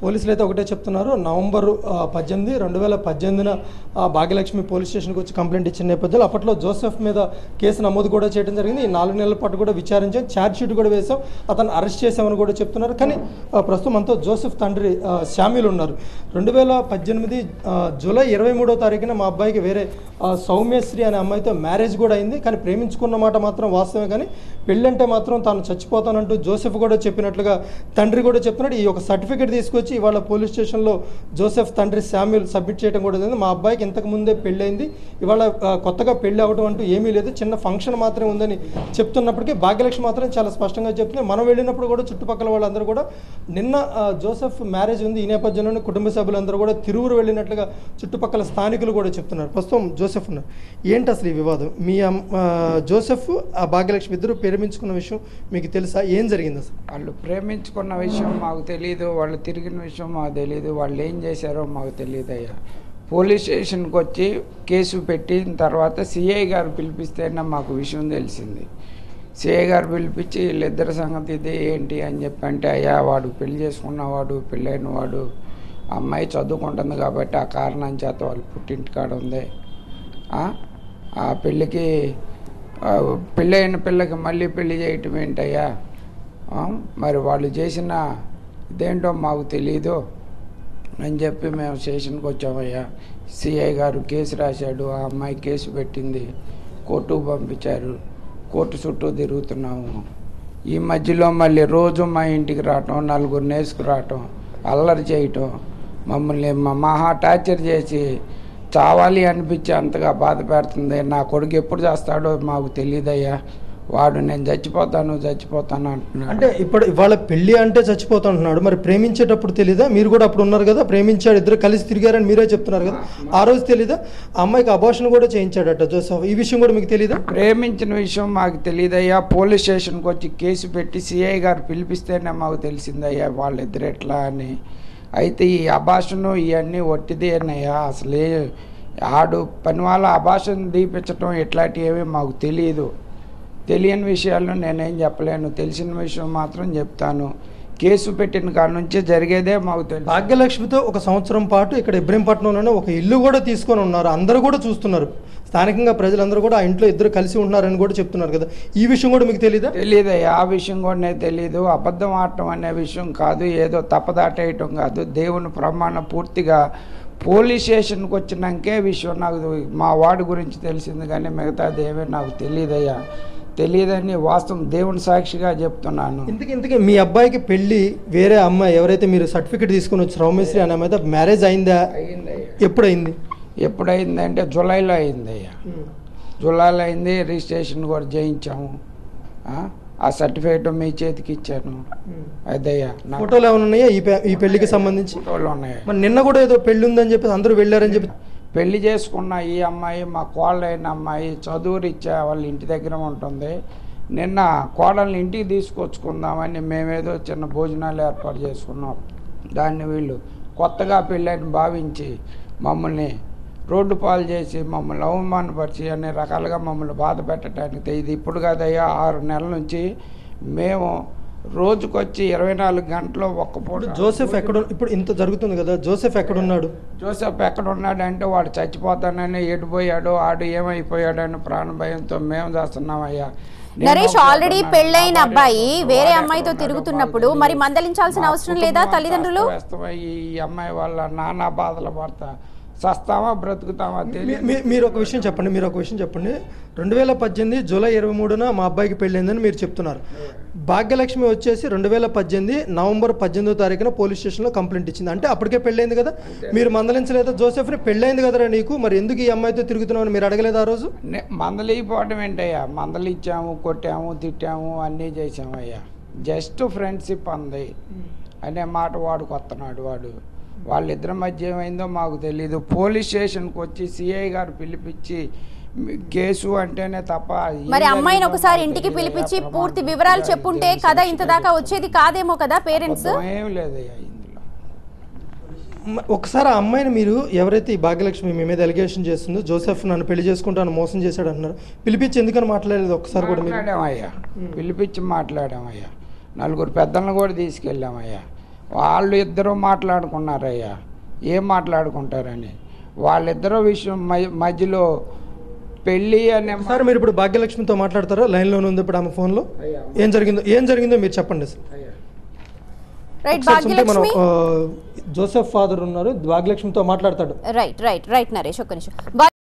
పోలీసులు అయితే ఒకటే చెప్తున్నారు. నవంబర్ 18, 2018న భాగ్యలక్ష్మి పోలీస్ స్టేషన్కి వచ్చి కంప్లైంట్ ఇచ్చిన నేపథ్యంలో అప్పట్లో జోసెఫ్ మీద కేసు నమోదు కూడా చేయడం జరిగింది. ఈ 4 నెలల పాటు కూడా విచారించాం, ఛార్జ్ షీట్ కూడా వేసాం, అతను అరెస్ట్ చేసామని కూడా చెప్తున్నారు. కానీ ప్రస్తుతం అంతా జోసెఫ్ తండ్రి శామ్యుల్ ఉన్నారు. 2018 జూలై 23వ తారీఖున మా అబ్బాయికి వేరే సౌమ్యశ్రీ అనే అమ్మాయితో మ్యారేజ్ కూడా అయింది. కానీ ప్రేమించుకున్న మాట మాత్రం వాస్తవమే, కానీ పెళ్ళంటే మాత్రం తాను చచ్చిపోతానంటూ జోసెఫ్ కూడా చెప్పినట్లుగా తండ్రి కూడా చెప్తున్నాడు. ఈ ఒక సర్టిఫికేట్ తీసుకొచ్చి ఇవాళ పోలీస్ స్టేషన్లో జోసెఫ్ తండ్రి శామ్యుల్ సబ్మిట్ చేయడం కూడా జరిగింది. మా అబ్బాయికి ఇంతకు ముందే పెళ్ళైంది, ఇవాళ కొత్తగా పెళ్ళి అవ్వడం అంటూ ఏమీ లేదు, చిన్న ఫంక్షన్ మాత్రమే ఉందని చెప్తున్నప్పటికీ భాగ్యలక్ష్మి మాత్రం చాలా స్పష్టంగా చెప్తుంది. మనం వెళ్ళినప్పుడు కూడా చుట్టుపక్కల వాళ్ళందరూ కూడా నిన్న జోసెఫ్ మ్యారేజ్ ఉంది, ఈ నేపథ్యంలోనే కుటుంబ సభ్యులందరూ కూడా తిరువురు వెళ్ళినట్లుగా చుట్టుపక్కల స్థానికులు కూడా చెప్తున్నారు. ప్రస్తుతం జోసెఫ్ ఉన్నారు. ఏంటి అసలు ఈ వివాదం? మీ జోసెఫ్ భాగ్యలక్ష్మి ఇద్దరు ప్రేమించుకున్న విషయం మీకు తెలుసా? ఏం జరిగింది అసలు? వాళ్ళు ప్రేమించుకున్న విషయం మాకు తెలియదు, వాళ్ళు తిరిగిన విషయం మాకు తెలియదు, వాళ్ళు ఏం చేశారో మాకు తెలియదు అయ్యా. పోలీస్ స్టేషన్కి వచ్చి కేసు పెట్టిన తర్వాత సిఐ గారు పిలిపిస్తేనే మాకు విషయం తెలిసింది. సిఐ గారు పిలిపించి వీళ్ళిద్దరి సంగతి ఇదే ఏంటి అని చెప్పి అంటే, అయ్యా వాడు పెళ్లి చేసుకున్నవాడు, పెళ్ళైన వాడు, అమ్మాయి చదువుకుంటుంది కాబట్టి ఆ కారణం చేత వాళ్ళు పుట్టింటికాడ ఉంది. ఆ పెళ్ళికి పెళ్ళైన పిల్లకి మళ్ళీ పెళ్లి చేయటం ఏంటయ్యా, మరి వాళ్ళు చేసిన ఇదేంటో మాకు తెలీదు అని చెప్పి మేము స్టేషన్కి వచ్చామయ్యా. సిఐ గారు కేసు రాశాడు, ఆ అమ్మాయి కేసు పెట్టింది, కోర్టుకు పంపించారు, కోర్టు చుట్టూ తిరుగుతున్నాము. ఈ మధ్యలో మళ్ళీ రోజు మా ఇంటికి రావటం, 4 నేసుకురావటం, అల్లరి చేయటం, మమ్మల్ని మహా టార్చర్ చేసి చావాలి అనిపించి అంతగా బాధ పెడుతుంది. నా కొడుకు ఎప్పుడు చేస్తాడో మాకు తెలియదయ్యా. వాడు నేను చచ్చిపోతాను అంటున్నాడు. అంటే ఇప్పుడు ఇవాళ పెళ్ళి అంటే చచ్చిపోతా అంటున్నాడు, మరి ప్రేమించేటప్పుడు తెలీదా? మీరు కూడా అప్పుడు ఉన్నారు కదా, ప్రేమించాడు, ఇద్దరు కలిసి తిరిగారని మీరే చెప్తున్నారు కదా, ఆ రోజు తెలీదా? ఆ అమ్మాయికి అబార్షన్ కూడా చేయించాడట జోసెఫ్, ఈ విషయం కూడా మీకు తెలీదా? ప్రేమించిన విషయం మాకు తెలియదయ్యా. పోలీస్ స్టేషన్కి వచ్చి కేసు పెట్టి సిఐ గారు పిలిపిస్తేనే మాకు తెలిసిందయ్యా వాళ్ళిద్దరు ఎట్లా అని. అయితే ఈ అబార్షను ఇవన్నీ ఒట్టిదేనయ్యా. అసలే ఆడు పని వాళ్ళ అబార్షన్ దీపించడం ఇట్లాంటివి ఏమీ మాకు తెలియదు. తెలియని విషయాల్లో నేనేం చెప్పలేను, తెలిసిన విషయం మాత్రం చెప్తాను. కేసు పెట్టిన కాడ నుంచే జరిగేదే మాకు తెలుసు. భాగ్యలక్ష్మితో 1 సంవత్సరం పాటు ఇక్కడ ఇబ్రహీంపట్నంలోనే ఒక ఇల్లు కూడా తీసుకొని ఉన్నారు, అందరూ కూడా చూస్తున్నారు, స్థానికంగా ప్రజలందరూ కూడా ఆ ఇంట్లో ఇద్దరు కలిసి ఉంటున్నారని కూడా చెప్తున్నారు కదా, ఈ విషయం కూడా మీకు తెలీదా? తెలియదయ్యా, ఆ విషయం కూడా తెలీదు. అబద్ధం ఆడటం అనే విషయం కాదు, ఏదో తప్పదాటేయటం కాదు, దేవుని ప్రమాణం పూర్తిగా పోలీస్ స్టేషన్కి వచ్చినాకే విషయం నాకు మా వాడి గురించి తెలిసింది, కానీ మిగతాది ఏమీ నాకు తెలియదయ్యా. తెలియదని వాస్తవం దేవుని సాక్షిగా చెప్తున్నాను. ఇంతకీ మీ అబ్బాయికి పెళ్ళి వేరే అమ్మాయి ఎవరైతే మీరు సర్టిఫికేట్ తీసుకుని వచ్చి సౌమ్యశ్రీ అనే అమ్మాయితో మ్యారేజ్ అయిందా? ఎప్పుడైంది? ఎప్పుడైందంటే జూలైలో అయిందయ్యా. జూలైలో అయింది, రిజిస్ట్రేషన్ కూడా చేయించాము, ఆ సర్టిఫికేట్ మీ చేతికి ఇచ్చాను. అదయ్యా. ఫోటోలు ఏమైనా ఉన్నాయా ఈ పెళ్లికి సంబంధించి? ఫోటోలు ఉన్నాయి. మరి నిన్న కూడా ఏదో పెళ్లి ఉందని చెప్పి అందరూ వెళ్ళారని చెప్పి. పెళ్లి చేసుకున్న ఈ అమ్మాయి మా కోళ్ళైన అమ్మాయి చదువురిచ్చా వాళ్ళ ఇంటి దగ్గర ఉంటుంది. నిన్న కోడల్ని ఇంటికి తీసుకొచ్చుకుందామని మేమేదో చిన్న భోజనాలు ఏర్పాటు చేసుకున్నాం. దాన్ని వీళ్ళు కొత్తగా పెళ్ళని భావించి మమ్మల్ని రోడ్డు పాలు చేసి మమ్మల్ని అవమానపరిచి అన్ని రకాలుగా మమ్మల్ని బాధ పెట్టడానికి. ఇది ఇప్పుడు కాదయ్యా, 6 నెలల నుంచి మేము రోజుకొచ్చి 24 గంటలు ఒక్క పూట. జోసెఫ్ ఎక్కడ ఇప్పుడు ఇంత జరుగుతుంది కదా, జోసెఫ్ ఎక్కడున్నాడు? జోసెఫ్ ఎక్కడున్నాడు అంటే వాడు చచ్చిపోతానని, ఎటుపోయాడు, ఆడు ఏమైపోయాడని ప్రాణ భయంతో మేము చేస్తున్నామయ్యా. నరేష్, ఆల్రెడీ పెళ్ళైన అబ్బాయి వేరే అమ్మాయితో తిరుగుతున్నప్పుడు మరి మందలించాల్సిన అవసరం లేదా తల్లిదండ్రులు? ఈ అమ్మాయి వల్ల నానా బాధలు పడతా సస్తామా బ్రతుకుతామా తెలియదు. మీరు ఒక విషయం చెప్పండి, 2018 జూలై 23న మా అబ్బాయికి పెళ్ళైందని మీరు చెప్తున్నారు. భాగ్యలక్ష్మి వచ్చేసి 2018 నవంబర్ 18వ తారీఖున పోలీస్ స్టేషన్లో కంప్లైంట్ ఇచ్చింది. అంటే అప్పటికే పెళ్ళైంది కదా, మీరు మందలించలేదా జోసెఫ్ని? పెళ్ళైంది కదరా నీకు, మరి ఎందుకు ఈ అమ్మాయితో తిరుగుతున్నావు అని మీరు అడగలేదు ఆ రోజు? మందలిపోవడం ఏంటయ్యా, మందలిచ్చాము, కొట్టాము, తిట్టాము, అన్నీ చేసామయ్యా. జస్ట్ ఫ్రెండ్షిప్ అంది అనే మాట వాడు కొత్తనాడు. వాళ్ళిద్దరి మధ్య ఏమైందో మాకు తెలీదు. పోలీస్ స్టేషన్కి వచ్చి సిఐ గారు పిలిపించి కేసు అంటేనే తప్ప. మరి అమ్మాయిని ఒకసారి ఇంటికి పిలిపించి పూర్తి వివరాలు చెప్పుంటే కథ ఇంత దాకా వచ్చేది కాదేమో కదా. పేరెంట్స్ ఏం లేదయ్యా ఇందులో. ఒకసారి ఆ అమ్మాయిని మీరు ఎవరైతే ఈ భాగ్యలక్ష్మి మీ మీద ఎలిగేషన్ చేస్తుందో జోసెఫ్ నన్ను పెళ్లి చేసుకుంటాను మోసం చేశాడు అన్నారు, పిలిపించి ఎందుకని మాట్లాడలేదు ఒకసారి కూడా? మాట్లాడామయ్యా, పిలిపించి మాట్లాడామయ్యా. 4 పెద్దలను కూడా తీసుకెళ్ళామయ్యా. వాళ్ళు ఇద్దరు మాట్లాడుకున్నారయ్యా, ఏం మాట్లాడుకుంటారని. వాళ్ళిద్దరూ విషయం మధ్యలో పెళ్ళి అనే సార్ మీరు ఇప్పుడు భాగ్యలక్ష్మితో మాట్లాడతారా? లైన్లోనే ఉంది ఇప్పుడు ఆమె ఫోన్లో. ఏం జరిగిందో మీరు చెప్పండి సార్. రైట్ ఒకసారి చూస్తే మనం భాగ్యలక్ష్మి జోసెఫ్ ఫాదర్ ఉన్నారు, భాగ్యలక్ష్మితో మాట్లాడతాడు. రైట్ నరేష్ ఒక్క నిమిషం.